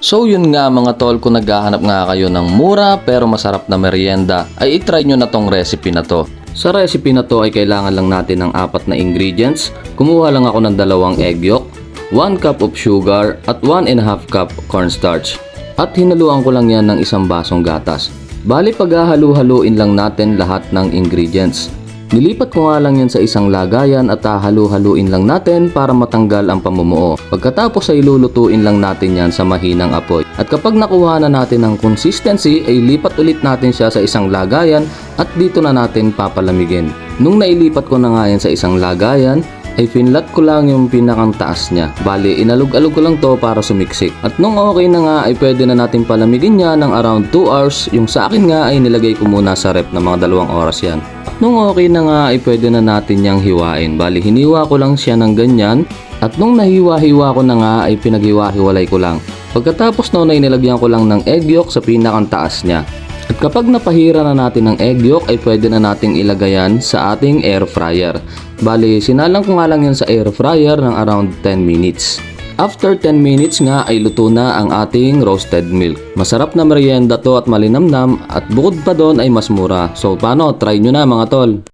So yun nga mga tol, kung naghahanap nga kayo ng mura pero masarap na merienda, ay itry nyo na tong recipe na to. Sa recipe na to ay kailangan lang natin ng 4 na ingredients. Kumuha lang ako ng 2 egg yolk, 1 cup of sugar at 1.5 cup cornstarch. At hinaluan ko lang yan ng 1 basong gatas. Bali paghahalu-haluin lang natin lahat ng ingredients. Nilipat ko nga lang yan sa isang lagayan at hahalu-haluin lang natin para matanggal ang pamumuo. Pagkatapos ay lulutuin lang natin yan sa mahinang apoy. At kapag nakuha na natin ng consistency ay lipat ulit natin siya sa isang lagayan at dito na natin papalamigin. Nung nailipat ko na nga yan sa isang lagayan, ay finlat ko lang yung pinakang taas niya. Bali, inalog-alog ko lang to para sumiksik. At nung okay na nga ay pwede na natin palamigin niya ng around 2 hours. Yung sa akin nga ay nilagay ko muna sa rep na mga 2 oras yan. Nung okay na nga ay pwede na natin niyang hiwain. Bali, hiniwa ko lang siya ng ganyan. At nung nahiwa-hiwa ko na nga ay pinaghiwa-hiwalay ko lang. Pagkatapos noon ay nilagyan ko lang ng egg yolk sa pinakang taas niya. At kapag napahira na natin ng egg yolk ay pwede na nating ilagay yan sa ating air fryer. Bali, sinalang ko nga lang yan sa air fryer ng around 10 minutes. After 10 minutes nga ay luto na ang ating roasted milk. Masarap na merienda to at malinamnam at bukod pa doon ay mas mura. So paano? Try nyo na mga tol!